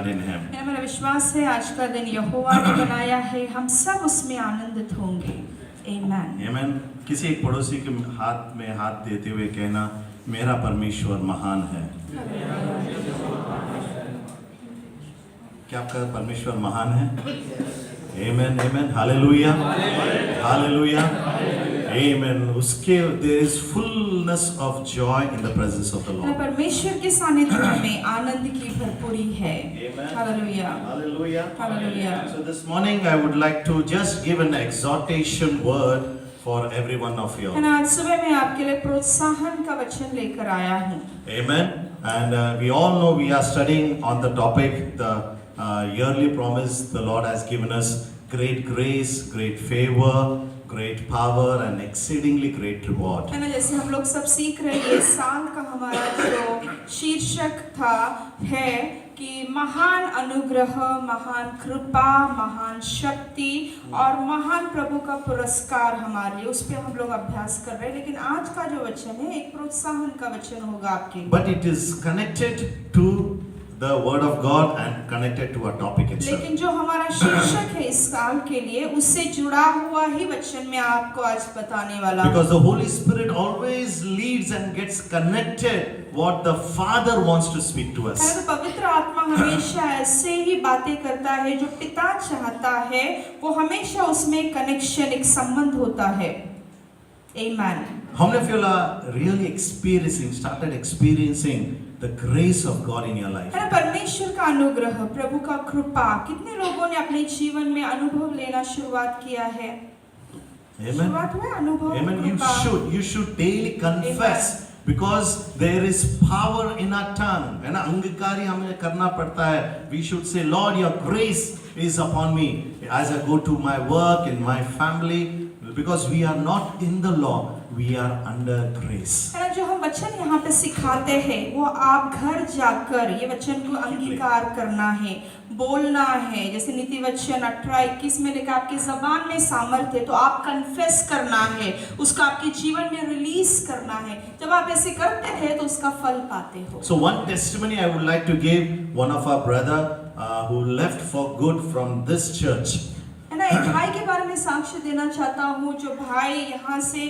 in Him. मेरा विश्वास है आज का दिन यहोवा ने बनाया है, हम सब उसमें आनंदित होंगे। Amen. Amen. किसी एक पड़ोसी के हाथ में हाथ देते हुए कहना, मेरा परमेश्वर महान है। क्या आपका परमेश्वर महान है? Amen, amen, hallelujah, hallelujah, amen. उसके there is fullness of joy in the presence of the Lord. परमेश्वर के सानिध्य में आनंद की भरपूरी है। Amen. Hallelujah. Hallelujah. Hallelujah. So this morning I would like to just give an exhortation word for every one of you. आज सुबह मैं आपके लिए प्रोत्साहन का वचन लेकर आया हूँ। Amen. And we all know we are studying on the topic, the yearly promise the Lord has given us, great grace, great favor, great power and exceedingly great reward. है ना, जैसे हम लोग सब सीख रहे हैं, साल का हमारा जो शीर्षक था है कि महान अनुग्रह, महान कृपा, महान शक्ति और महान प्रभु का पुरस्कार हमारे लिए, उस पर हम लोग अभ्यास कर रहे हैं। लेकिन आज का जो वचन है एक प्रोत्साहन का वचन होगा आपके लिए। But it is connected to the word of God and connected to our topic itself. लेकिन जो हमारा शीर्षक है इस साल के लिए, उससे जुड़ा हुआ ही वचन मैं आपको आज बताने वाला हूँ। Because the Holy Spirit always leads and gets connected what the Father wants to speak to us. तो पवित्र आत्मा हमेशा ऐसे ही बातें करता है, जो पिता चाहता है वो हमेशा उसमें कनेक्शन, एक संबंध होता है। Amen. How many of you are really started experiencing the grace of God in your life? है ना, परमेश्वर का अनुग्रह, प्रभु का कृपा, कितने लोगों ने अपने जीवन में अनुभव लेना शुरुआत किया है? शुरुआत हुआ अनुभव। Amen. You should daily confess. Amen. Because there is power in our tongue. है ना, अंगीकारी हमें करना पड़ता है. We should say, Lord, your grace is upon me as I go to my work, in my family. Because we are not in the law, we are under grace. है ना, जो हम वचन यहाँ पे सिखाते हैं वो आप घर जाकर ये वचन को अंगीकार करना है, बोलना है। जैसे नीति वचन 18-21 में लिखा, आपकी जबान में सामर्थ्य है तो आप कन्फेस करना है, उसका आपके जीवन में रिलीज करना है। जब आप ऐसे करते हैं तो उसका फल पाते हो। So one testimony I would like to give, one of our brother who left for good from this church. है ना, एक भाई के बारे में साक्ष्य देना चाहता हूँ, जो भाई यहाँ से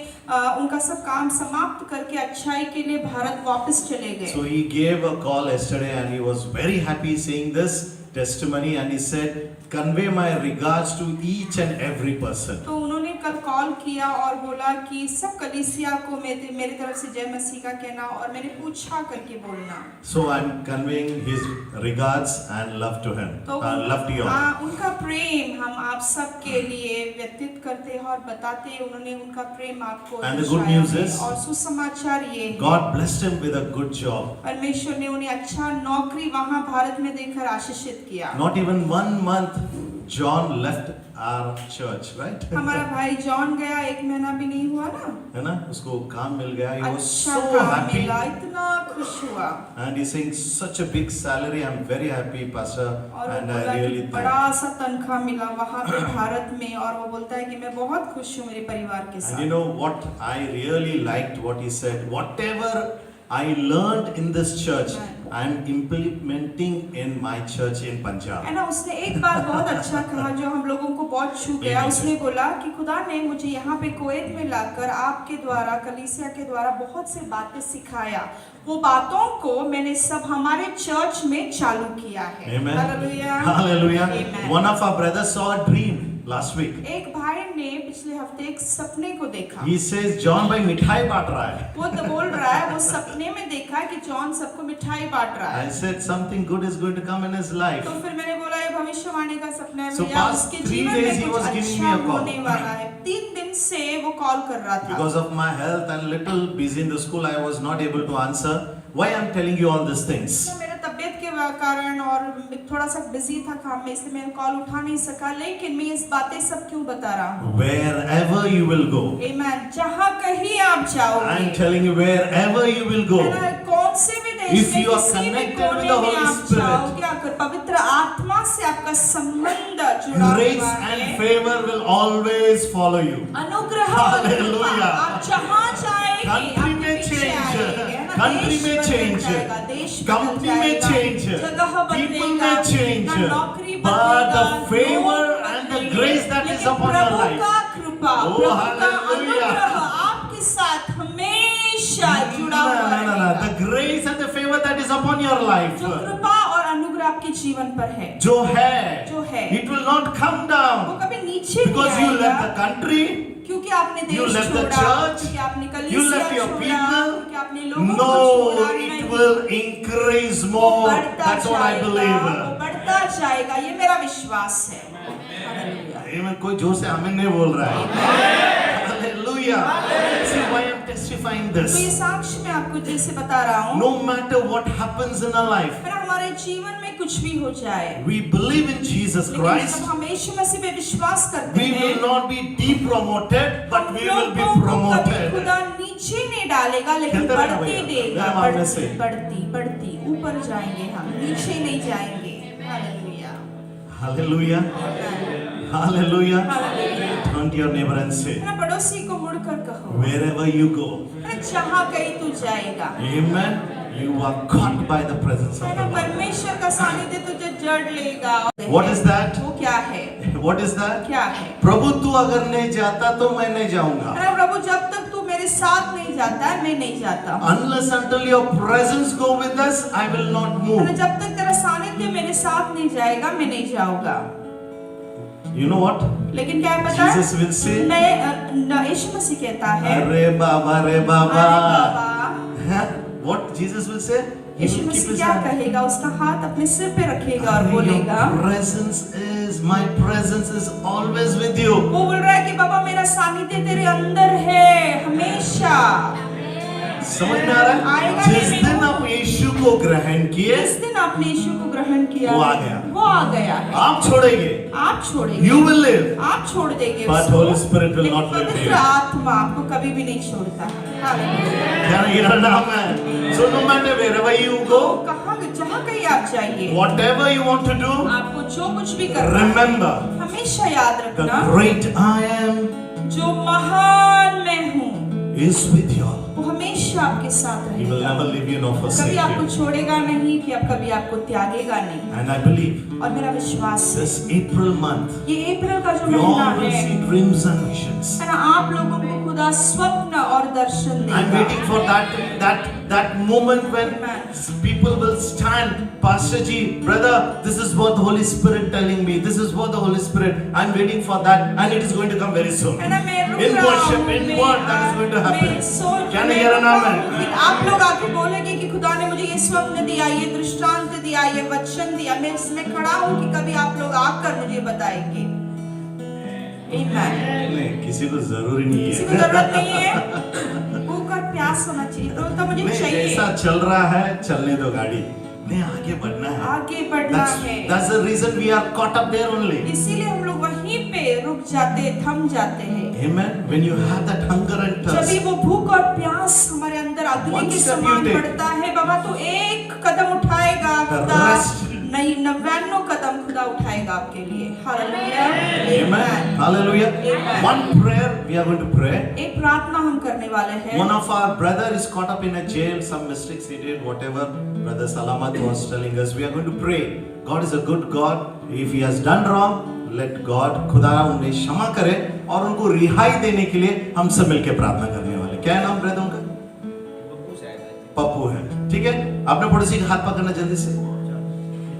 उनका सब काम समाप्त करके अच्छाई के लिए भारत वापस चले गए। So he gave a call yesterday and he was very happy saying this testimony and he said, convey my regards to each and every person. तो उन्होंने कल कॉल किया और बोला कि सब कलीसिया को मेरी तरफ से जय मसीह का कहना और मैंने पूछा करके बोलना। So I'm conveying his regards and love to him. तो Love to you all. उनका प्रेम हम आप सब के लिए व्यतीत करते हैं और बताते हैं। उन्होंने उनका प्रेम आपको And the good news is, और सुसमाचार ये है, God blessed him with a good job. परमेश्वर ने उन्हें अच्छा नौकरी वहाँ भारत में देकर आशीषित किया। Not even 1 month John left our church, right? हमारा भाई जॉन गया, 1 महीना भी नहीं हुआ ना, है ना, उसको काम मिल गया. He was अच्छा so काम happy. मिला, इतना खुश हुआ। And he's saying such a big salary. I'm very happy, Pastor, और and वो I बोला really कि thank. बड़ा सा तनख्वाह मिला वहाँ पे भारत में, और वो बोलता है कि मैं बहुत खुश हूँ मेरे परिवार के And साथ। you know what I really liked what he said. Whatever I learned in this church, I'm implementing in my church in Punjab. है ना, उसने एक बात बहुत अच्छा कहा जो हम लोगों को बहुत छू गया। उसने बोला कि खुदा ने मुझे यहाँ पे कुवैत में लाकर आपके द्वारा, कलीसिया के द्वारा बहुत से बातें सिखाया, वो बातों को मैंने सब हमारे चर्च में चालू किया है। Amen. Hallelujah. Hallelujah. Amen. One of our brothers saw a dream last week. एक भाई ने पिछले हफ्ते एक सपने को देखा। He says, John भाई मिठाई बांट रहा है. वो तो बोल रहा है वो सपने में देखा कि जॉन सबको मिठाई बांट रहा है। I said something good is going to come in his life. तो फिर मैंने बोला ये भविष्यवाणी का सपना है, So या past उसके 3 जीवन days में he कुछ was giving अच्छा me a call. होने वाला है। 3 दिन से वो कॉल कर रहा था। Because of my health and little busy in the school, I was not able to answer. Why I'm telling you all these things? तो मेरा तबीयत के कारण और थोड़ा सा बिजी था काम में, इसलिए मैं कॉल उठा नहीं सका। लेकिन मैं इस बातें सब क्यों बता रहा हूँ? Wherever you will go. आमीन। जहाँ कहीं आप जाओगे, I'm telling you, wherever you will go. है ना, कौन से भी देश If में you are किसी भी connected कोने with the में Holy आप Spirit, जाओगे, अगर पवित्र आत्मा से आपका संबंध जुड़ा Grace हुआ and है, favor will always follow you. अनुग्रह और कृपा Hallelujah. आप जहाँ जाएंगे Country आपके may पीछे change. आएंगे, है ना, Country देश में बदल change, जाएगा, देश बदल company में जाएगा, change, जगह people बदलेगा, में change, ना नौकरी but बदलेगा, the favor लोग and the बदलेंगे, grace that is लेकिन upon your प्रभु life. का कृपा, Oh, प्रभु का hallelujah. अनुग्रह आपके साथ हमेशा जुड़ा हुआ No. रहेगा। The grace and the favor that is upon your life, जो कृपा और अनुग्रह आपके जीवन पर है, जो जो है, है, it will not come वो down कभी नीचे नहीं because you left आएगा, the country, क्योंकि आपने you देश left the छोड़ा, church, क्योंकि आपने you कलीसिया left your छोड़ा, people. क्योंकि आपने लोगों को No, छोड़ा, it नहीं। will increase वो more. बढ़ता That's what I जाएगा, believe. वो बढ़ता जाएगा, ये मेरा विश्वास है। हालेलुया। Amen. कोई जोर से आमीन नहीं बोल रहा है। Hallelujah. See why I'm testifying तो ये this. साक्ष्य मैं आपको जैसे बता रहा हूँ, No matter what happens in our life, फिर हमारे जीवन में कुछ भी हो जाए, we believe in Jesus लेकिन Christ. जब हम यीशु मसीह पे विश्वास करते We हैं, will not be depromoted, but we will be हम लोगों को कभी promoted. खुदा नीचे नहीं डालेगा, लेकिन कहते रहना बढ़ते भैया, देगा, मेरे मामले से। बढ़ती ऊपर जाएंगे, हम नीचे नहीं जाएंगे। Hallelujah. Hallelujah. Amen. Hallelujah. Hallelujah. Turn to your neighbor and say, अपना पड़ोसी को मुड़कर कहो, wherever you go, अरे जहाँ कहीं तू जाएगा, amen, you are caught by the presence है of ना, the Lord. परमेश्वर का सानिध्य तुझे जड़ लेगा। What is that? वो क्या है? What is that? क्या है? प्रभु तू अगर नहीं जाता तो मैं नहीं जाऊंगा. है ना, प्रभु जब तक तू मेरे साथ नहीं जाता है, मैं नहीं जाता। Unless until your presence go with us, I will not है ना, move. जब तक तेरा सानिध्य मेरे साथ नहीं जाएगा, मैं नहीं जाऊंगा। You know what? लेकिन क्या है पता है? Jesus will say, यीशु मसीह कहता है, अरे बाबा रे अरे बाबा. बाबा, Huh? What Jesus will say? He Yeshu will keep Masih his क्या hand. कहेगा? उसका हाथ अपने सिर पे रखेगा और Your बोलेगा, my presence is always with you. वो बोल रहा है कि बाबा मेरा सानिध्य तेरे अंदर है हमेशा। समझ में आ रहा है? आएगा जिस नहीं, दिन आप यीशु को ग्रहण किए, जिस दिन आपने यीशु को ग्रहण किया, वो आ गया। वो आ गया है। आप छोड़ेंगे. आप छोड़ेंगे, You will live. आप छोड़ देंगे But उसको, Holy Spirit will लेकिन not leave पवित्र you. आत्मा आपको कभी भी नहीं छोड़ता। हालेलुया। क्या ये नाम है? So no matter wherever you go, कहाँ जहाँ कहीं आप जाइए, whatever you want to do, आपको जो कुछ भी करना है, remember हमेशा याद the रखना, great I am जो महान मैं हूँ, is with you. वो हमेशा आपके साथ He will रहेगा, never leave you nor कभी forsake आपको you. छोड़ेगा नहीं, कि आप कभी आपको त्यागेगा नहीं। And I believe और मेरा विश्वास है, this April month, ये अप्रैल का जो we महीना all will है, see dreams and visions. है ना, आप लोगों को खुदा स्वप्न और दर्शन I'm देगा। waiting for that moment when people will stand. Pastor Ji, brother, this is what the Holy Spirit telling me. This is what the Holy Spirit. I'm waiting for that, and it is going to come very soon. है ना, मैं रुक In रहा worship, हूँ, in मैं- word, that is going to happen. मैं सोच- क्या नहीं मैं कह रहा नाम रुका है? हूँ, फिर आप लोग आके बोलेंगे कि खुदा ने मुझे ये स्वप्न दिया, ये दृष्टांत दिया, ये वचन दिया। मैं इसमें खड़ा हूँ कि कभी आप लोग आकर मुझे बताएंगे। Amen। नहीं, किसी को जरूरी नहीं किसी को है. जरूरत नहीं है, भूख और प्यास होना चाहिए, तो मुझे नहीं, चाहिए। जैसा चल रहा है चलने दो गाड़ी. नहीं, आगे बढ़ना है. आगे बढ़ना है। That's the reason we are caught up there only. इसीलिए हम लोग वहीं पे रुक जाते, थम जाते हैं। Amen. When you have that hunger and जब भी thirst, वो भूख और प्यास हमारे अंदर अग्नि One के step समान you take. बढ़ता है, बाबा तो एक कदम उठाएगा, The खुदा rest. नहीं 99 कदम खुदा उठाएगा आपके लिए। Hallelujah. Amen. Hallelujah. Amen. One prayer we are going to pray. एक प्रार्थना हम करने वाले हैं। One of our brother is caught up in a jail. Some mistakes he did. Whatever Brother Salamat was telling us, we are going to pray. God is a good God. If he has done wrong, let God खुदा उन्हें क्षमा करे और उनको रिहाई देने के लिए हम सब मिलकर प्रार्थना करने वाले. क्या है नाम ब्रदर उनका? पप्पू है. ठीक है. आपने पड़ोसी का हाथ पकड़ना जल्दी से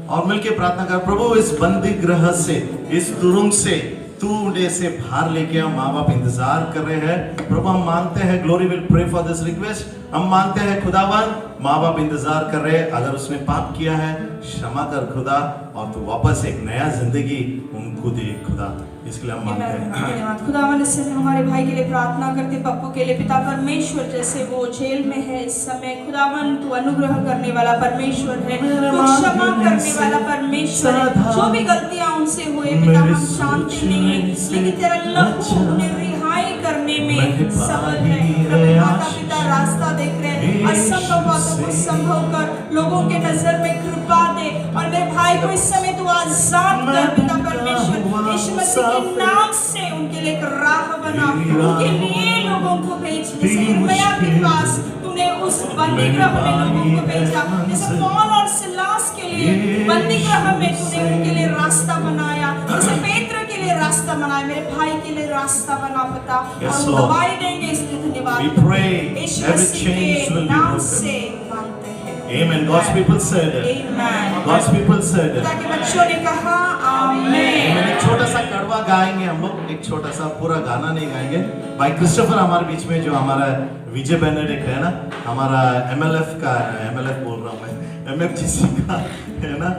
और मिलके प्रार्थना कर. प्रभु इस बंदी गृह से, इस तुरुंग से तू उन्हें से बाहर लेके आओ. माँ बाप इंतजार कर रहे हैं. प्रभु हम मांगते हैं, glory will pray for this request. हम मानते हैं खुदावन, माँ बाप इंतजार कर रहे हैं. अगर उसने पाप किया है क्षमा कर खुदा, और तू वापस एक नया जिंदगी उनको दे खुदा. इसके लिए हम मांगते हैं. धन्यवाद खुदावन, इससे हमारे भाई के लिए प्रार्थना करते, पप्पू के लिए। पिता परमेश्वर, जैसे वो जेल में है इस समय, खुदावन तू अनुग्रह करने वाला परमेश्वर है, तू क्षमा करने वाला परमेश्वर है। जो भी गलतियां उनसे हुए पिता हम जानते नहीं हैं, लेकिन तेरा लहू उन्हें रिहाई करने में सबल है। प्रभु माता पिता रास्ता देख रहे हैं, असंभव बातों को संभव कर, लोगों के नजर में कृपा दे, और मेरे भाई को इस समय तू आजाद कर पिता परमेश्वर। यीशु मसीह के नाम से उनके लिए एक राह बना, उनके लिए लोगों को भेज। जैसे यिर्मयाह के पास तूने तूने उस बंदी गृह में लोगों को भेजा, जैसे पौल और सिलास के लिए बंदी गृह में तूने उनके लिए रास्ता बनाया, जैसे पेत्र के लिए रास्ता बनाया, मेरे भाई के लिए रास्ता बना पिता, और वो गवाही देंगे, इसलिए धन्यवाद। We pray Yeshu every Masih chains के will be नाम broken. से मांगते हैं। Amen. God's people said it. Amen. God's people said it. ताकि बच्चों ने कहा आमीन। एक छोटा सा कड़वा गाएंगे हम लोग, एक छोटा सा, पूरा गाना नहीं गाएंगे। भाई क्रिस्टोफर हमारे बीच में, जो हमारा विजय बेनेडिक्ट है ना, हमारा MLF का, MLF बोल रहा हूँ मैं, MFGC का है ना।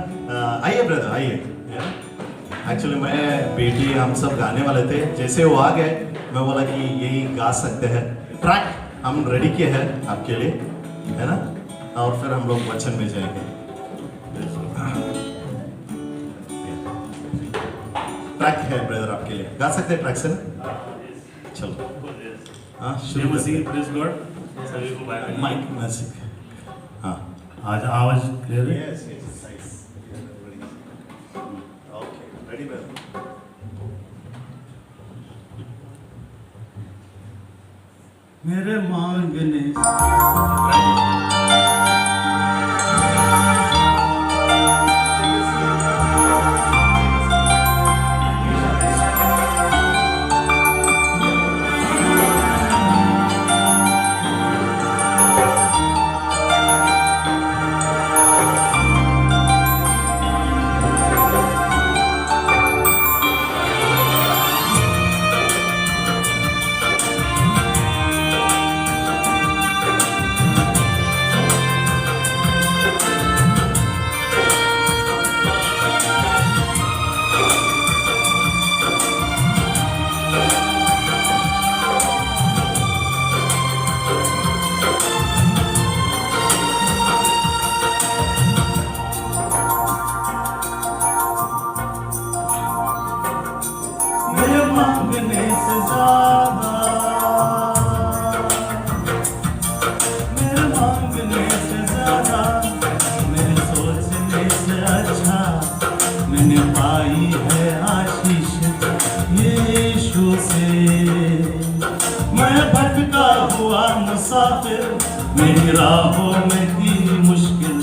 आइए ब्रदर, आइए। एक्चुअली मैं, बेटी, हम सब गाने वाले थे, जैसे वो आ गए मैं बोला कि यही गा सकते हैं। ट्रैक हम रेडी किए हैं आपके लिए, है ना, और फिर हम लोग वचन में जाएंगे। ट्रैक है ब्रदर आपके लिए, गा सकते हैं ट्रैक से ना? चलो हाँ, शुरू मसीह प्रेज गॉड सभी को बाय बाय। Mic magic. हाँ, आज आवाज क्लियर है? Yes yes, nice, okay, ready brother. मेरे मांगने से ज्यादा, मेरे मांगने से ज्यादा, मेरे सोचने से अच्छा मैंने पाई है आशीष यीशु से। मैं भटका हुआ मुसाफिर, मेरी राहों में थी मुश्किल,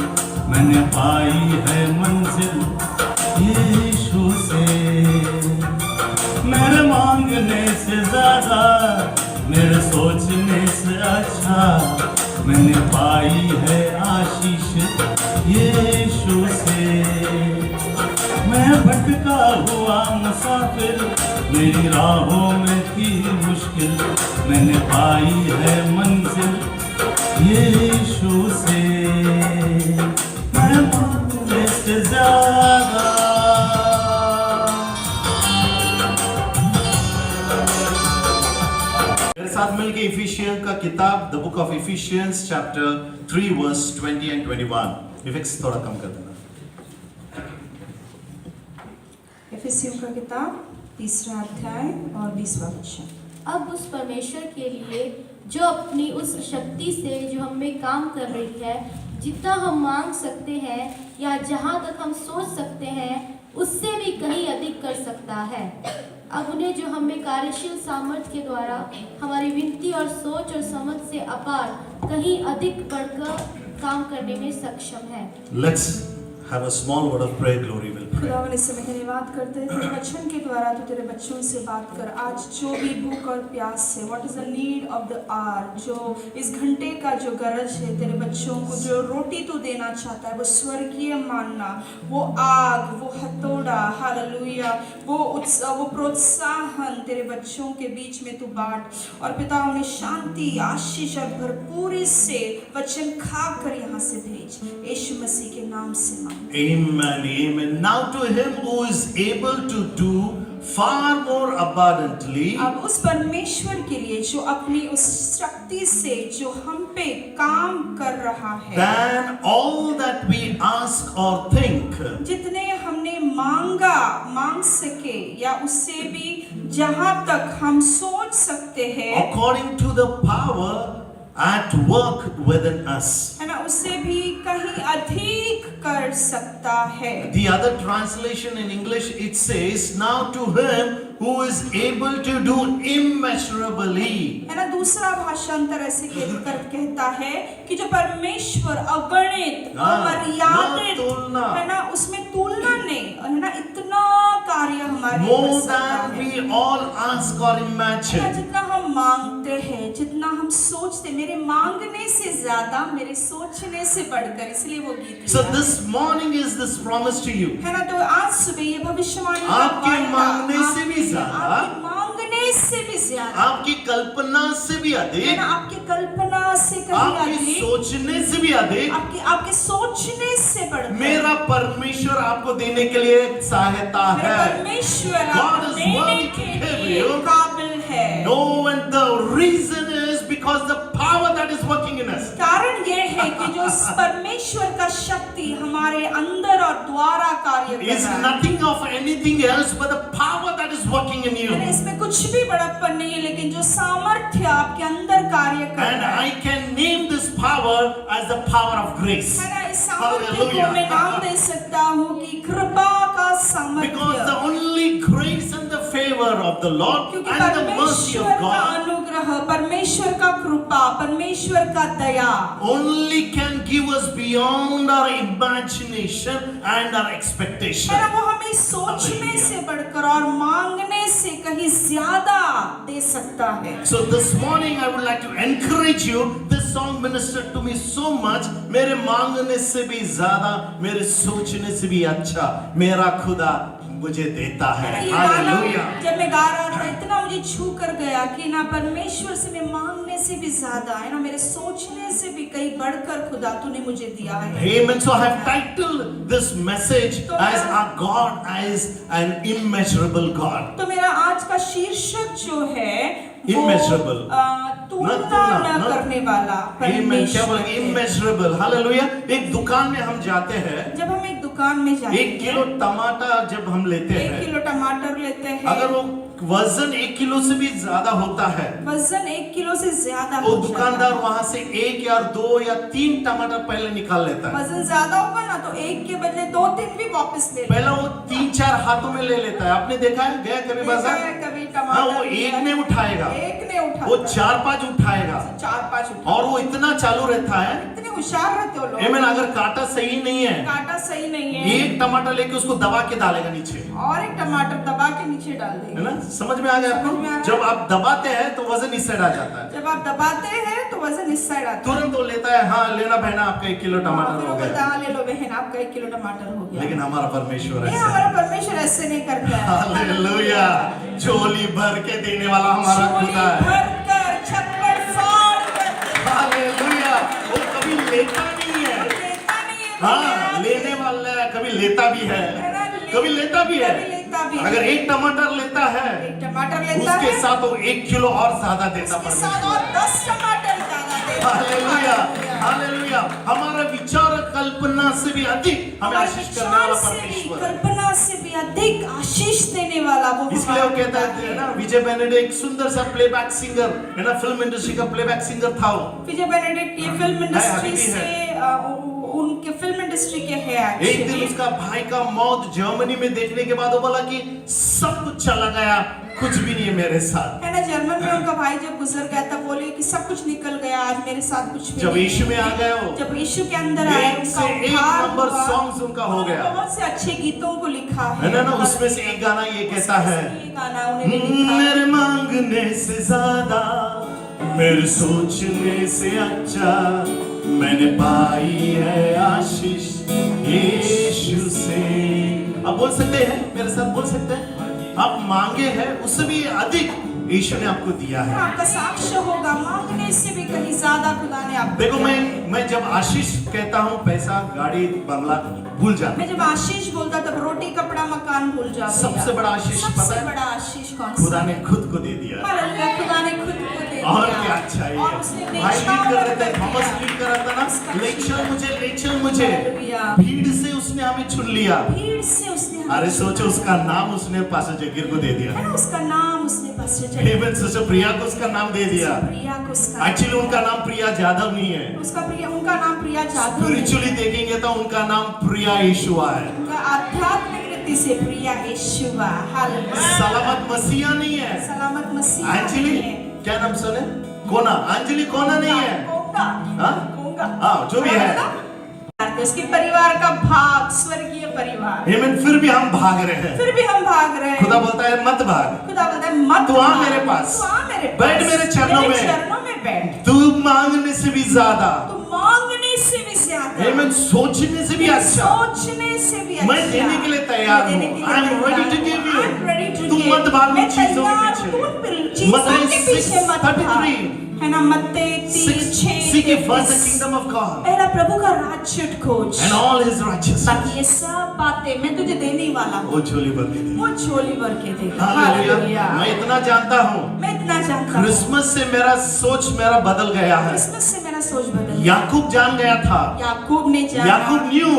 मैंने पाई है मंजिल यीशु से। मेरे मांगने से ज्यादा, मेरे सोचने से अच्छा मैंने पाई है आशीष यीशु से। मैं भटका हुआ मुसाफिर, मेरी राहों में थी मुश्किल, मैंने पाई है मंजिल यीशु से। मैं मांगने से ज्यादा। मेरे साथ मिलके इफिशियंस का किताब, the book of Ephesians chapter 3 verse 20 and 21। Effects थोड़ा कम कर देना। इफिसियों का किताब 3 अध्याय और 20वां वचन। अब उस परमेश्वर के लिए जो अपनी उस शक्ति से जो हम में काम कर रही है, जितना हम मांग सकते हैं या जहाँ तक हम सोच सकते हैं, उससे भी कहीं अधिक कर सकता है। अब उन्हें जो हमें कार्यशील सामर्थ्य के द्वारा हमारी विनती और सोच और समझ से अपार कहीं अधिक बढ़कर काम करने में सक्षम है। Let's have a small word of prayer. Glory will pray. खुदावन इस समय धन्यवाद करते हैं तेरे वचन के द्वारा तू तेरे बच्चों से बात कर। आज जो भी भूख और प्यास से, what is the need of the hour, जो इस घंटे का जो गरज है, तेरे बच्चों को जो रोटी तू देना चाहता है, वो स्वर्गीय मानना, वो आग, वो हथौड़ा, हालेलुया, वो उत्साह, वो प्रोत्साहन तेरे बच्चों के बीच में तू बांट। और पिता उन्हें शांति, आशीष और भरपूरी से वचन खा कर यहाँ से भेज, यीशु मसीह के नाम से मांग। Amen. Amen. Now to him who is able to do far more abundantly अब उस परमेश्वर के लिए जो अपनी उस शक्ति से जो हम पे काम कर रहा है, than all that we ask or think, जितने हमने मांग सके या उससे भी जहां तक हम सोच सकते हैं, according to the power at work within us. है ना, उससे भी कहीं अधिक कर सकता है। The other translation in English it says, now to him who is able to do immeasurably. है ना, दूसरा भाषांतर ऐसे कहता है कि जो परमेश्वर अगणित अमर्यादित, न तुलना, है ना, उसमें तुलना नहीं, है ना, इतना कार्य हमारे more कर सकता than है। we all ask or है ना, imagine. जितना हम मांगते हैं, जितना हम सोचते, मेरे मांगने से ज्यादा मेरे सोचने से बढ़कर, इसलिए वो गीत So लिया। this morning is this promise to you. है ना, तो आज सुबह ये भविष्यवाणी का आपके वायदा, मांगने से भी ज्यादा, आपके मांगने से भी ज्यादा, आपकी कल्पना से भी है अधिक, ना, आपकी कल्पना से कहीं आपकी अधिक, सोचने से भी अधिक आपके सोचने से बढ़कर मेरा परमेश्वर आपको देने के लिए सहायता मेरा है. परमेश्वर God आपको is देने worthy के to give लिए you. काबिल है। No, and the reason is because the power that is working in us कारण ये है कि जो परमेश्वर का शक्ति हमारे अंदर और द्वारा कार्य कर is रहा है, nothing of anything else but the power that is working in you. है ना, इसमें कुछ भी बड़प्पन नहीं है, लेकिन जो सामर्थ्य आपके अंदर कार्य कर And रहा है, I can name this power as the power of grace. है ना, इस सामर्थ्य को Hallelujah. मैं नाम दे सकता हूँ कि कृपा का Because the सामर्थ्य, only grace and the favor of the Lord क्योंकि and the mercy of परमेश्वर का God अनुग्रह, परमेश्वर का कृपा, परमेश्वर का दया only can give us beyond our imagination and our expectation. है ना, वो हमें सोचने से बढ़कर और मांगने से कहीं ज्यादा दे सकता है। So this morning I would like to encourage you. This song ministered to me so much. मेरे मांगने से भी ज्यादा, मेरे सोचने से भी अच्छा मेरा खुदा मुझे देता है। ये गाना हालेलुया। जब मैं गा रहा था, इतना मुझे छू कर गया कि ना परमेश्वर से मैं मांगने से भी ज्यादा, है ना, मेरे सोचने से भी कहीं बढ़कर खुदा तूने मुझे दिया है। Amen. So I have titled this message as our God as an immeasurable God. तो मेरा आज का शीर्षक जो है वो Immeasurable. तुलना न करने वाला Amen. क्या बोलेंगे? परमेश्वर है। Immeasurable. हालेलुया। एक दुकान में हम जाते हैं, जब हम एक दुकान में जाते 1 किलो टमाटर जब हम लेते 1 हैं, किलो टमाटर लेते हैं, अगर वो वजन 1 किलो से भी ज्यादा होता है, वजन 1 किलो से ज्यादा वो हो जाता दुकानदार है। वहां से 1 या 2 या 3 टमाटर पहले निकाल लेता है। वजन ज्यादा होगा ना तो 1 के बदले 2-3 भी वापस ले पहले वो 3-4 हाथों में ले लेता है। आपने देखा है? गया कभी बाजार? कभी हाँ, वो टमाटर एक ने उठाएगा, एक ने उठा, वो 4-5 उठाएगा, 4-5 उठा, और वो इतना चालू रहता है। इतने होशियार रहते हो लोग। Amen. अगर कांटा सही नहीं है, काटा सही नहीं है, एक टमाटर लेके उसको दबा के डालेगा नीचे, और एक टमाटर दबा के नीचे डाल है देंगे। ना? समझ में आ गया आपको? समझ में आ गया। जब आप दबाते हैं तो वजन इस साइड आ जाता है, जब आप दबाते हैं तो वजन इस साइड आता है। तुरंत वो लेता है, हाँ लेना बहना आपका 1 किलो फिर टमाटर वो हो गया। बता, ले लो बहन आपका 1 किलो टमाटर हो गया। लेकिन हमारा परमेश्वर ये ऐसा हमारा परमेश्वर ऐसे नहीं करता है। हालेलुया। झोली भर के देने वाला हमारा झोली खुदा है। भरकर, छप्पड़ फाड़कर, हालेलुया। वो कभी लेता नहीं है। लेता नहीं है, हाँ, लेने वाला है, कभी लेता भी है, कभी लेता भी है। कभी लेता भी है। अगर 1 टमाटर लेता है, एक टमाटर लेता उसके है, साथ वो 1 किलो और ज्यादा देता उसके साथ परमेश्वर। और 10 टमाटर ज्यादा देता है। Hallelujah, hallelujah. हमारा विचार और कल्पना से भी अधिक हमें हमारे आशीष करने वाला विचार से भी, परमेश्वर है। कल्पना से भी अधिक आशीष देने वाला वो इसलिए वो हमारा कहता खुदा है ना, विजय बेनेडिक्ट एक सुंदर सा प्लेबैक सिंगर है ना, फिल्म इंडस्ट्री का प्लेबैक सिंगर था वो। विजय बेनेडिक्ट ये फिल्म इंडस्ट्री अभी भी से उनके फिल्म इंडस्ट्री के है एक दिन actually। उसका भाई का मौत जर्मनी में देखने के बाद वो बोला कि सब कुछ चला गया, कुछ भी नहीं है मेरे साथ। है ना, जर्मन में उनका भाई जब गुजर गया तब बोले कि सब कुछ निकल गया, आज मेरे साथ कुछ भी जब नहीं यीशु में आ है। गए वो, जब यीशु के अंदर आए, एक उनका से एक उद्धार नंबर हुआ, सॉन्ग्स उनका हो गया, बहुत से अच्छे गीतों को लिखा है ना? उसमें से एक गाना ये कहता है, ये गाना उन्हें भी लिखा। मेरे मांगने से ज्यादा, मेरे सोचने से अच्छा मैंने पाई है आशीष यीशु से। आप बोल सकते हैं, मेरे साथ बोल सकते हैं, आप मांगे हैं उससे भी अधिक यीशु ने आपको दिया है। आपका साक्ष्य होगा, मांगने से भी कहीं ज्यादा खुदा ने आपको देखो दिया है। मैं जब आशीष कहता हूँ, पैसा गाड़ी बंगला भूल जाना। मैं जब आशीष बोलता तब रोटी कपड़ा मकान भूल जाते। सबसे बड़ा आशीष पता सबसे है? बड़ा आशीष कौन खुदा सा? ने खुद को दे दिया। हालेलुया, खुदा ने खुद को दे और दिया। क्या चाहिए? और उसने भाई लीड कर रहे थे, नेशावर थॉमस कर लीड कर रहा था ना, ले चल मुझे। हालेलुया। भीड़ से उसने हमें चुन लिया। भीड़ से उसने हमें अरे चुना। सोचो, उसका नाम उसने पास्टर जगीर को दे दिया। है ना, उसका नाम उसने पास्टर जगीर हेवन सिस्टर प्रिया को उसका नाम दे दिया। प्रिया को उसका एक्चुअली उनका नाम प्रिया जादव नहीं है। उनका नाम प्रिया जादव है। स्पिरिचुअली देखेंगे तो उनका नाम प्रिया यीशुआ है। उनका आध्यात्मिक रीति से प्रिया यीशुआ। हालेलुया। सलामत मसीहा नहीं है। सलामत मसीहा अंजलि, नहीं है। क्या नाम सुने? कोना, अंजलि कोना नहीं है। कोंगा। हाँ? कोंगा। हाँ, जो भी है। उसके परिवार का भाग, स्वर्गीय परिवार। हेमन, फिर भी हम भाग रहे हैं। फिर भी हम भाग रहे हैं। खुदा बोलता है मत भाग, खुदा बोलता है मत तू आ भाग। मेरे पास। तू आ मेरे पास। बैठ मेरे चरणों में। चरणों में बैठ। तू मांगने से भी ज्यादा, तू मांगने से भी ज्यादा। हेमन, सोचने से भी अच्छा, सोचने से भी अच्छा। मैं देने के लिए तैयार हूँ। I am ready to give you. तू मत भाग उन चीजों के पीछे। मत्ती 6:33 है ना, मत्ती 6:33 Seek ye first the kingdom of God पहला प्रभु का राज्य खोज and all his righteousness. बाकी ये सब बातें मैं तुझे देने वाला हूँ। वो झोली भर दी थी। वो झोली भर के दे। हालेलुया। मैं इतना जानता हूँ, मैं इतना जानता हूँ। क्रिसमस से मेरा सोच मेरा बदल गया है। क्रिसमस से मेरा सोच बदल गया। याकूब जान गया था, याकूब ने जाना। याकूब knew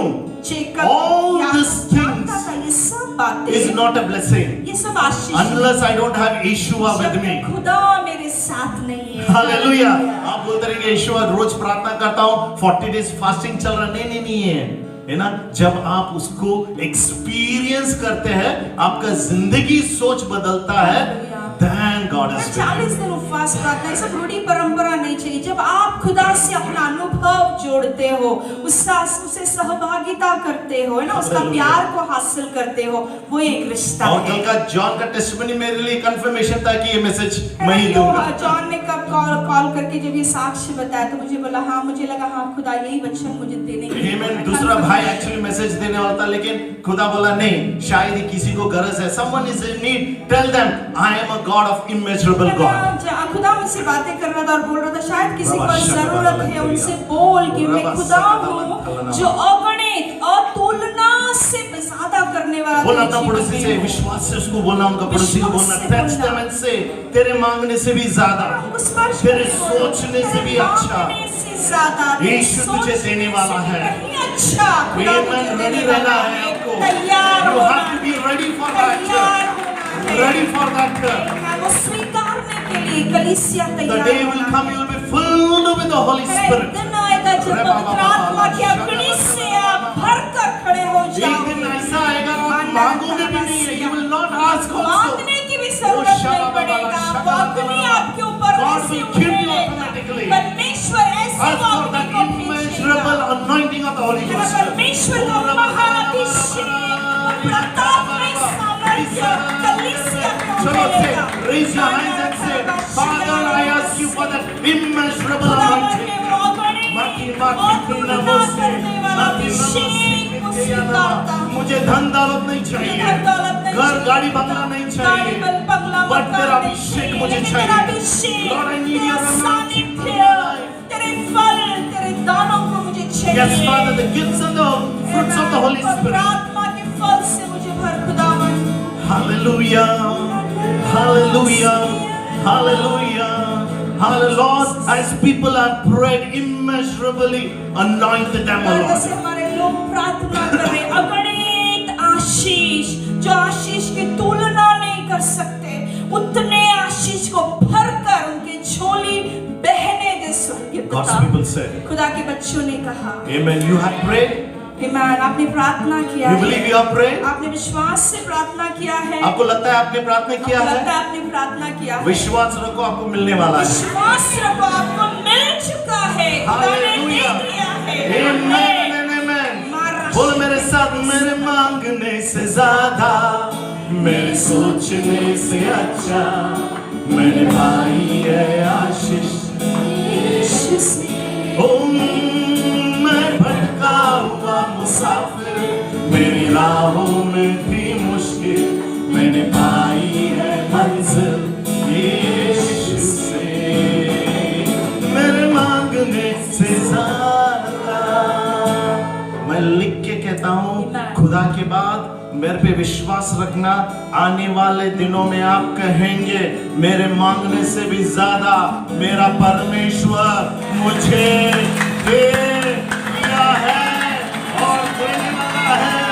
Jacob all Yakub these जानता things था ये सब बातें is not a blessing ये सब आशीष unless I don't have Yeshua जब with me. तक खुदा मेरे साथ नहीं है। हालेलुया। आप बोलते रहेंगे यीशुआ रोज प्रार्थना करता हूँ, 40 डेज फास्टिंग चल रहा। नहीं है ना। जब आप उसको एक्सपीरियंस करते हैं, आपका जिंदगी सोच बदलता है, then God is with you. 40 दिन उपवास प्रार्थना, ये सब रूढ़ी परंपरा नहीं चाहिए। जब आप खुदा से अपना अनुभव जोड़ते हो, उससे सहभागिता करते हो, है ना, उसका हालेलुया। प्यार को हासिल करते हो, वो एक रिश्ता और है। कल का जॉन का टेस्टिमनी मेरे लिए कंफर्मेशन था कि ये मैसेज मैं ही है ना, दूंगा। जॉन ने कब कॉल करके जब ये साक्ष्य बताया तो मुझे बोला हाँ, मुझे लगा हाँ खुदा यही वचन मुझे देने के लिए Amen. दूसरा भाई एक्चुअली मैसेज देने वाला था, लेकिन खुदा बोला नहीं, शायद ही किसी को गरज है। Someone is in need. Tell them I am a God of immeasurable God. खुदा मुझसे बातें कर रहा था और बोल रहा था शायद किसी को बाबा, जरूरत है, उनसे बोल कि मैं खुदा हूँ जो अगणित अतुलना से ज्यादा करने वाला। बोलना अपना पड़ोसी से, विश्वास से उसको बोलना, उनका पड़ोसी को बोलना, text them and say, तेरे मांगने से भी ज्यादा, तेरे सोचने से भी अच्छा यीशु तुझे देने वाला है। अच्छा Amen. ready रहना है आपको। तैयार You होना have to be है। ready for that. तैयार होना है। Ready for that. वो स्वीकारने के लिए कलीसिया The तैयार day will होना come, है। you will be filled with the Holy एक Spirit. दिन आएगा जब पवित्र आत्मा के अग्नि से आप भरकर खड़े हो एक दिन जाओगे। ऐसा आएगा आप मांगोगे भी नहीं है, you will not ask also. मांगने की भी जरूरत नहीं पड़ेगा, वो अग्नि आपके ऊपर God वैसे will give you उतरेगा। automatically. परमेश्वर ऐसे Ask वो for अग्नि that को immeasurable भेजेगा। anointing of the Holy है ना, Ghost. परमेश्वर का महाअभिषेक, वो प्रतापमय सामर्थ्य कलीसिया में चलो से उतरेगा। raise your hands and say, Father, I ask you for that immeasurable खुदावन anointing. ने वो अगणित अतुलना करने वाला अभिषेक को स्वीकारता हूँ। मुझे धन दौलत नहीं चाहिए, धन दौलत नहीं घर चाहिए, गाड़ी बंगला नहीं चाहिए, गाड़ी बंगला बट मकान तेरा नहीं अभिषेक चाहिए, मुझे लेकिन चाहिए। तेरा अभिषेक, Lord, I need तेरा your anointing. सानिध्य, तेरे फल, तेरे दानों को मुझे चाहिए। Yes, Father, the gifts and the fruits of the Holy पवित्र Spirit. आत्मा के फल से मुझे भर खुदावन। Hallelujah, hallelujah, hallelujah, hallelujah. Lord, as people have prayed immeasurably, anoint them, O जैसे Lord. हमारे लोग प्रार्थना कर रहे हैं, अगणित आशीष, जो आशीष की तुलना नहीं कर सकते, उतने आशीष को भरकर उनके झोली बहने दे स्वर्गीय God's पिता। people said, खुदा के बच्चों ने कहा, Amen. You have prayed. ईमान, आपने प्रार्थना किया You है, believe you have prayed. आपने विश्वास से प्रार्थना किया है, आपको लगता है आपने प्रार्थना किया आपको लगता है? है आपने प्रार्थना किया है, विश्वास रखो, आपको मिलने वाला है। विश्वास रखो, आपको मिल चुका है, खुदा ने दे Hallelujah. दिया है। Amen and amen. बोलो मेरे साथ, मेरे मांगने से ज्यादा, मेरे सोचने से अच्छा, मैंने पाई है आशीष। यीशु से ओ मैं भटका हुआ मुसाफिर, मेरी राहों में थी मुश्किल, मैंने पाई है मंजिल यीशु से। मेरे मांगने से ज्यादा, मैं लिख के कहता हूँ, खुदा के बाद मेरे पे विश्वास रखना, आने वाले दिनों में आप कहेंगे मेरे मांगने से भी ज्यादा मेरा परमेश्वर मुझे दे दिया है और देने वाला है।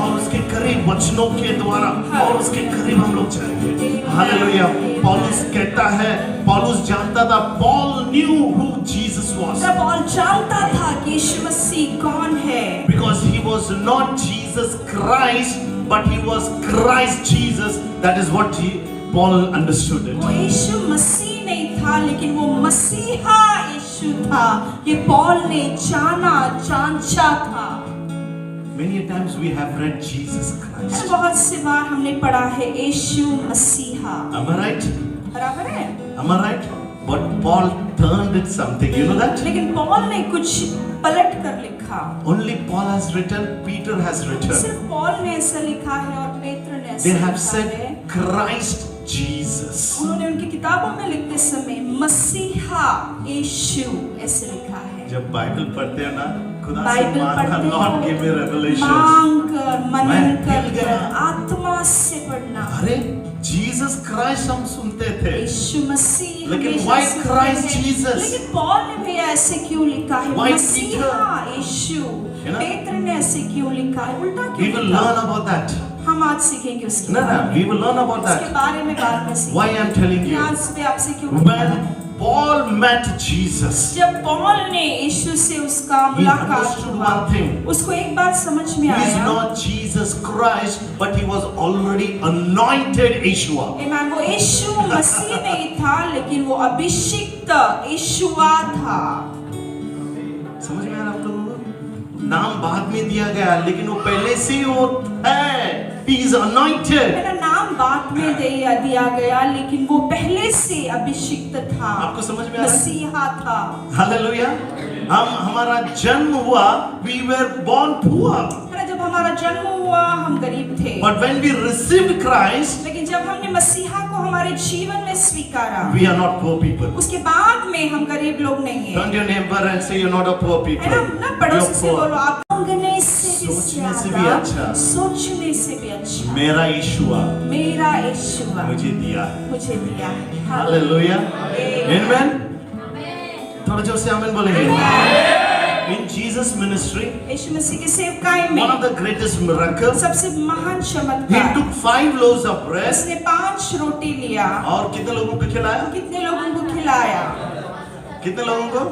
और उसके करीब वचनों के द्वारा और उसके करीब हम लोग जाएंगे। हालेलुया। पौलुस कहता है, पौलुस जानता था, Paul knew who Jesus was, Paul जानता था कि यीशु मसीह कौन है, because he was not Jesus Christ but he was Christ Jesus. That is what Paul understood it. वो यीशु मसीह नहीं था लेकिन वो मसीहा यीशु था। ये पॉल ने जांचा था। Many times we have read Jesus Christ. बहुत सी बार हमने पढ़ा है यीशु मसीहा। Am I right? बराबर है? Am I right? But Paul turned it something. You know that? लेकिन पॉल ने कुछ पलट कर लिखा। Only Paul has written, Peter has written. सिर्फ पॉल ने ऐसा लिखा है और पेत्र ने They ऐसा have लिखा said है। Christ Jesus. उन्होंने उनकी किताबों में लिखते समय मसीहा यीशु ऐसे लिखा है। जब बाइबल पढ़ते हैं ना, खुदा से बाइबल मांगना, पढ़ते Lord हो, give me revelations. मांग कर, मनन मैं कर हिल गया। आत्मा से पढ़ना। अरे जीसस क्राइस्ट हम सुनते थे, यीशु मसीह लेकिन हमेशा why सुनते Christ हैं। Jesus? लेकिन पॉल ने भैया ऐसे क्यों लिखा है? Why मसीहा यीशु। है ना? पेत्र ने ऐसे क्यों लिखा है? उल्टा we क्यों will लिखा? learn about that. हम आज सीखेंगे उसके No, बारे no, में। we will learn about उसके that. बारे में बाद में सीखेंगे। Why I am telling मैं you? आज सुबह आपसे क्यों बता रहा हूं? When Paul met Jesus, जब पॉल ने यीशु से उसका he मुलाकात understood हुआ, one thing. उसको एक बात समझ में He is आया। not Jesus Christ, but he was already anointed Yeshua. आमीन। वो यीशु मसीह नहीं था लेकिन वो अभिषिक्त यीशुआ था। समझ में आ रहा आप लोगों को? नाम बाद में दिया गया लेकिन वो पहले से ही वो है। He is anointed. मेरा नाम बाद में दिया गया लेकिन वो पहले से अभिषिक्त था। आपको समझ में आ रहा है? मसीहा था। हालेलुया। हमारा जन्म हुआ, we were born poor. जब हमारा जन्म हुआ हम गरीब थे। But when we received Christ, लेकिन जब हमने मसीहा को हमारे जीवन में स्वीकारा, we are not poor people. उसके बाद में हम गरीब लोग नहीं हैं। Turn to your neighbor and say you're not a poor people. है ना? पड़ोसी You're से poor. बोलो आप मांगने से भी सोचने से भी ज्यादा, अच्छा। सोचने से भी अच्छा मेरा यीशुआ मेरा यीशुआ मुझे दिया है। मुझे दिया है। हालेलुया। Amen. थोड़ा जोर से आमीन बोलेंगे। In Jesus ministry, यीशु मसीह के सेवकाई में one of the greatest miracles, सबसे महान he चमत्कार, took 5 loaves of bread उसने 5 रोटी लिया, और कितने लोगों को खिलाया? कितने लोगों को खिलाया? कितने लोगों को?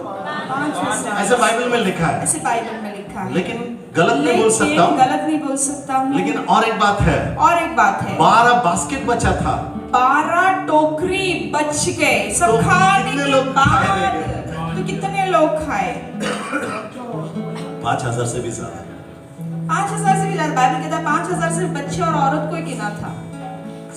5,000। ऐसे बाइबल में लिखा है, ऐसे बाइबल में लिखा है। लेकिन गलत नहीं बोल सकता हूँ। गलत नहीं बोल सकता हूँ। लेकिन और एक बात है, और एक बात है, 12 बास्केट बचा था। 12 टोकरी बच गए सब तो खाने कितने के लोग बाद। खाए? तो कितने लोग खाए? 5,000 से भी ज्यादा। 5,000 से भी ज्यादा। बाइबल कहता है 5,000 सिर्फ बच्चे और औरत को ही गिना था।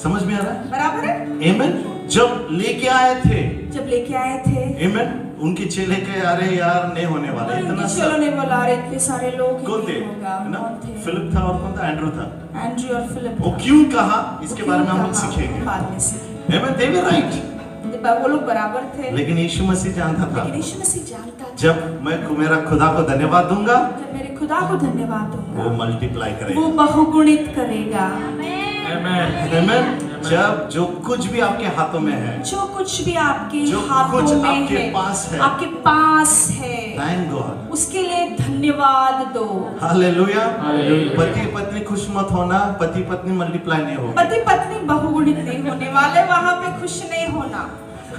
समझ में आ रहा है? बराबर है? Amen. जब लेके आए थे, जब लेके आए थे, Amen. उनके चेले के अरे यार नहीं होने वाला इतना उनके सब। चेलों ने बोला अरे इतने सारे लोग कौन थे? नहीं होगा। है ना? कौन थे? फिलिप था और कौन था? एंड्रू था। एंड्रयू और फिलिप। वो क्यों कहा इसके वो बारे में हम क्यों लोग कहा? सीखेंगे। बाद में सीखेंगे। Amen. They were right. वो लोग बराबर थे। लेकिन यीशु मसीह जानता था, लेकिन यीशु मसीह जानता था जब मैं मेरा खुदा को धन्यवाद दूंगा, जब मेरे खुदा को धन्यवाद वो दूंगा मल्टीप्लाई वो करेगा। बहुगुणित करेगा। Amen. जब जो कुछ भी आपके हाथों में है, जो कुछ भी आपके जो हाथों कुछ में आपके है, पास है, आपके पास है, थैंक गॉड। उसके लिए धन्यवाद दो। हालेलुया। पति पत्नी खुश मत होना, पति पत्नी मल्टीप्लाई नहीं होगा। पति पत्नी बहुगुणित नहीं होने वाले, वहां पे खुश नहीं होना।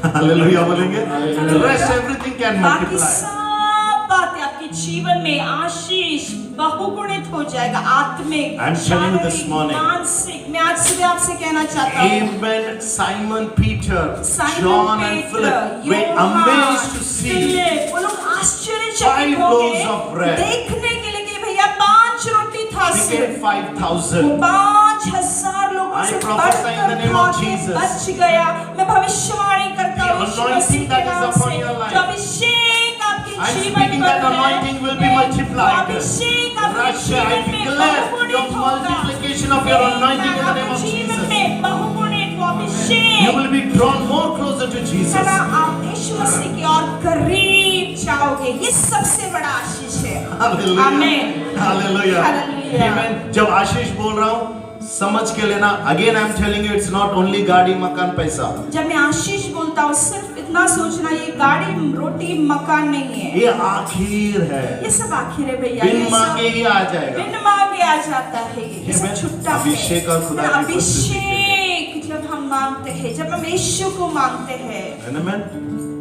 हालेलुया बोलेंगे। रेस्ट एवरीथिंग कैन बाकी मल्टीप्लाई। सब बातें आपके जीवन में आशीष बहुगुणित हो जाएगा। आत्मिक, I'm telling you this शारीरिक, morning. मानसिक। मैं आज सुबह आपसे कहना चाहता हूँ, Amen. Simon Peter, Simon John and पेत्र, Philip were यूहन्ना, amazed to see फिलिप, वो लोग आश्चर्यचकित 5 हो loaves of गए bread. देखने के लिए कि भैया 5 रोटी था became सिर्फ। वो 5,000. 5,000 लोगों I से prophesy in the name of बढ़कर Jesus. बच गया। मैं भविष्यवाणी करता The हूँ यीशु anointing मसीह के that is नाम upon से, your life. जो अभिषेक आपके I'm जीवन speaking पर that है, anointing will be वो multiplied. अभिषेक आपके Russia, I जीवन में declare बहुगुणित your होगा। multiplication of your anointing in the name of आपके जीवन Jesus. में बहुगुणित वो अभिषेक You will be drawn more closer to है Jesus. ना, आप यीशु मसीह की और करीब जाओगे। ये सबसे बड़ा आशीष है। Hallelujah. Amen. Hallelujah. Hallelujah. Amen. जब आशीष बोल रहा हूँ समझ के लेना। Again I am telling you, it's not only गाड़ी मकान पैसा। जब मैं आशीष बोलता हूँ सिर्फ इतना सोचना, ये गाड़ी रोटी मकान नहीं है, ये आखिर है। ये सब आखिर है भैया। बिन ये सब मांगे ही आ जाएगा। बिन मांगे आ जाता है। ये सब Amen. छुट्टा है। अभिषेक और खुदा की अभिषेक जब हम मांगते हैं, जब हम यीशु को मांगते हैं, Amen.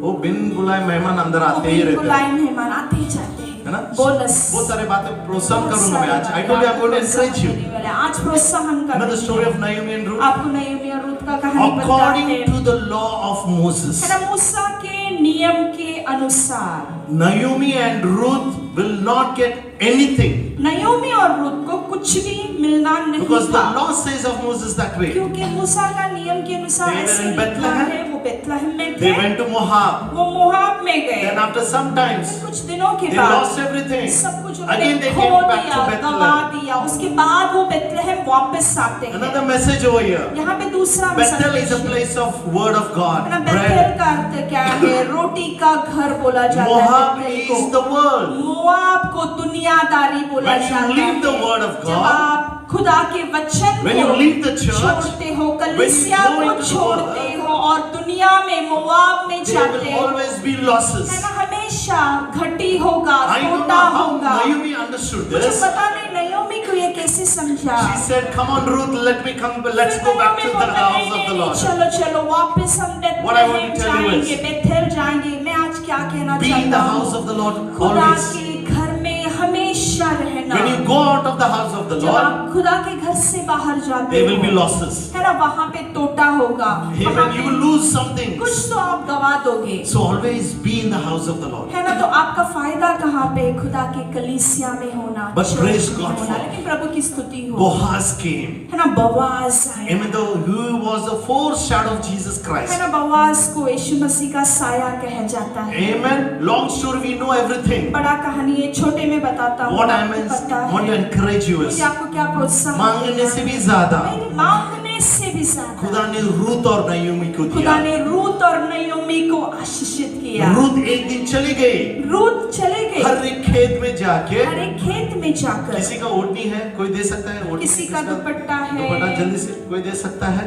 वो बिन बुलाए मेहमान अंदर आते ही रहते हैं। बुलाए मेहमान आते ही जाते हैं। है ना? बोनस बहुत सारे बातें प्रोत्साहन करूंगा मैं आज। I told you I'm going to encourage you. आज प्रोत्साहन You know the करूंगा। story of Naomi and Ruth? आपको नयोमी और रूत का कहानी बताते According हैं। to the law of Moses, है ना, मूसा के नियम के अनुसार Naomi and Ruth will not get anything नयोमी और रूत को कुछ भी मिलना नहीं because the था, law says of Moses that way. क्योंकि मूसा का नियम के अनुसार They were ऐसे in लिखा Bethlehem. है। वो बेथलेहम में They थे, went to Moab. वो मोआब में गए। Then after some times, कुछ दिनों के they बाद lost everything. सब कुछ Again they उन्होंने came खो back दिया, to गवा Bethlehem. दिया। उसके बाद वो बेथलेहम वापस आते हैं। Another message over here. यहाँ पे दूसरा Bethel is a संदेश है। place of word of God, है ना, बेथेल bread. का अर्थ क्या है? रोटी का घर बोला जाता है Moab बेथेल को। is the world. मोआब को दुनियादारी बोला When you जाता है। leave the word of जब God, आप खुदा के वचन when को you leave the church, छोड़ते हो, when you कलीसिया go को into the छोड़ते world, हो और दुनिया में मोआब में there जाते will हो, always be है losses. ना, हमेशा घटी होगा, I don't know टूटा how होगा। Naomi understood मुझे this. पता नहीं नयोमी को ये कैसे समझा। She said, "Come on, Ruth, let's go back to the house of the Lord." चलो चलो वापस हम What I want Bethlehem to tell you जाएंगे, is, बेथेल जाएंगे। मैं आज क्या कहना Be in the चाहता house हूँ? of the Lord खुदा always. के घर में हमेशा रहना। When you go out of the house of the जब Lord, आप खुदा के घर से बाहर जाते there will हो, be losses. है ना, वहाँ पे टोटा होगा, वहाँ Amen. You पे will lose something. कुछ तो आप गवा दोगे, So always be in the house of the Lord. है ना। तो आपका फायदा कहाँ पे? खुदा के कलीसिया में होना, But चर्च praise में God होना। for- लेकिन प्रभु की स्तुति हो, Boaz came. है ना, बवाज आया, Even though who was the foreshadow of Jesus है Christ. ना। बवाज को यीशु मसीह का साया कहा जाता है। Amen. Long story, we know everything. बड़ा कहानी है, छोटे में बताता हूँ। What I आपको पता want to है। encourage you is, मुझे आपको क्या प्रोत्साहन मांगने से भी ज्यादा नहीं, मांगने से भी ज्यादा खुदा ने रूत और नयोमी को खुदा दिया। ने रूत और नयोमी को आशीषित किया। रूत एक दिन चली गई, रूत चले गए, हर एक खेत में जाके। हर एक खेत में जाकर। किसी का ओढ़नी है, कोई दे सकता है ओढ़नी? किसी का दुपट्टा है। दुपट्टा जल्दी से कोई दे सकता है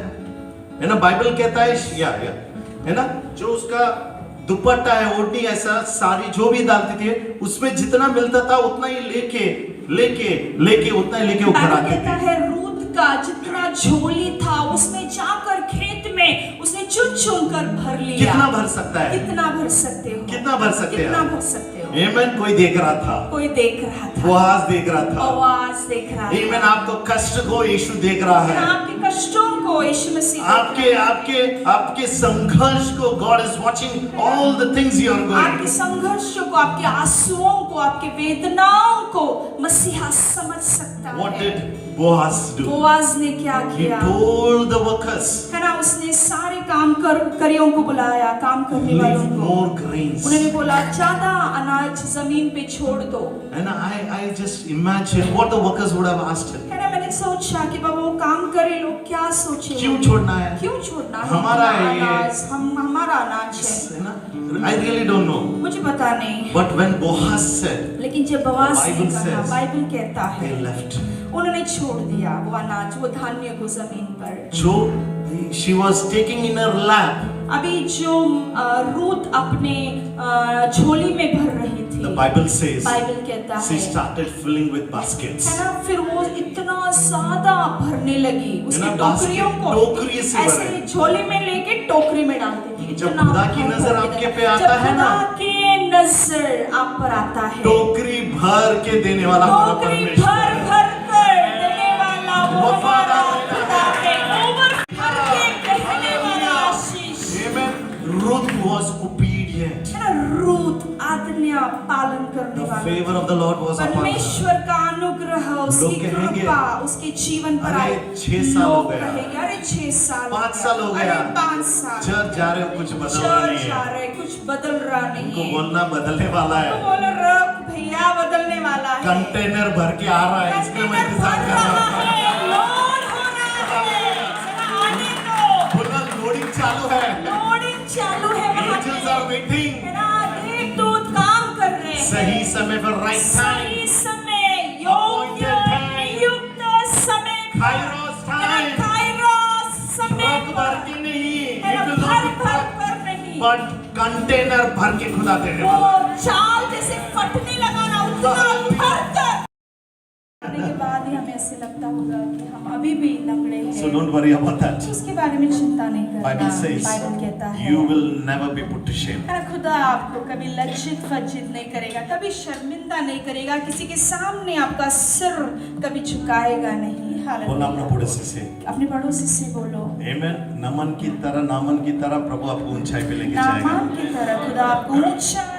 ना? बाइबल कहता है या है ना, जो उसका दुपट्टा है, ओढ़नी, ऐसा साड़ी जो भी डालती थी, उसमें जितना मिलता था उतना ही लेके उतना ही लेके वो घर बाइबल आती कहता थी। है रूत का जितना झोली था उसमें जाकर खेत में उसने चुन कर भर लिया। कितना भर सकता है? कितना भर सकते हो? कितना भर सकते कितना हैं? भर सकते हो? आमेन। कोई देख रहा था, कोई देख रहा था, बोआज देख रहा था। आवाज देख रहा था। आमेन। आपको कष्ट को यीशु देख रहा है, आपके कष्टों को यीशु मसीह देख आपके रहा है। आपके आपके संघर्ष को। God is watching all the things you are आपके गोइंग। संघर्षों को, आपके आंसुओं को, आपके वेदनाओं को मसीहा समझ सकता What है। did Boaz do? बोआज ने क्या He किया? told the workers, है ना, उसने सारे कारियों को बुलाया, काम करने वालों leave को। more grains. उन्होंने बोला ज्यादा अनाज जमीन पे छोड़ दो। And I just imagine what the workers would have asked him. है ना, मैंने सोचा कि बाबा वो काम करे, लोग क्या सोचे? क्यों छोड़ना है? क्यों छोड़ना है? हमारा है ये। अनाज, हमारा अनाज है। है ना? I really don't know. मुझे पता नहीं। But when Boaz said, लेकिन जब बोआज ने Bible कहा, says, बाइबल कहता है they left. उन्होंने छोड़ दिया वो अनाज, वो धान्य को जमीन पर। जो she was taking in her lap, अभी जो रूत अपने झोली में भर रही थी, the Bible says, बाइबल कहता she है, started filling with baskets. है ना, फिर वो इतना ज्यादा भरने लगी, उसकी ना, टोकरियों को टोकरी से ऐसे भरे। झोली में लेके टोकरी में डालती थी। जब इतना खुदा की भर नजर भर आपके के पे आता है ना, जब खुदा की नजर आप पर आता है, टोकरी भर के देने वाला हमारा टोकरी परमेश्वर भर है। भर कर देने वाला वो हमारा वफादार खुदा है, ओवर भर के कहने वाला आशीष। Amen. Ruth was obedient. है ना, रूत आज्ञा पालन करने The वाला, favor of the Lord was upon her. परमेश्वर का अनुग्रह, उसकी कहेंगे, कृपा उसके जीवन पर अरे, आई। 6 साल हो लोग गया। कहेंगे, अरे 6 साल, 5 साल हो गया। 5 साल चर्च जा रहे हो, कुछ बदल रहा चर्च नहीं जा है। रहे, कुछ बदल रहा नहीं उनको है। बोलना बदलने वाला तो है। बोलो रब भैया बदलने वाला है। कंटेनर भर के आ रहा है, इसलिए मैं इंतजार कर रहा था। लोड हो रहा है, जरा आने दो। बोलना लोडिंग चालू are waiting. है ना, अनेक दूत काम कर रहे हैं। सही समय पर right time. सही समय, योग्य Appointed time. नियुक्त समय पर, Kairos time. है ना, काइरोस समय ट्रक भर पर, के नहीं. है It ना, will भर not be भर truck, कर नहीं, but container भर के खुदा देने वो वाला. चाल जैसे फटने लगा ना, उतना भर कर करने के बाद ही हमें ऐसे लगता होगा कि हम अभी भी लंगड़े हैं। So don't worry about that. उसके बारे में चिंता नहीं करना। Bible says बाइबल कहता है you will never be put to shame. है ना, खुदा आपको कभी लज्जित वज्जित नहीं करेगा, कभी शर्मिंदा नहीं करेगा, किसी के सामने आपका सिर कभी झुकाएगा नहीं। बोला हालेलुया। अपना पड़ोसी से अपने पड़ोसी से बोलो, Amen. नामन की तरह प्रभु आपको ऊंचाई पे लेके जाएगा. नामान की तरह खुदा आपको ऊंचाई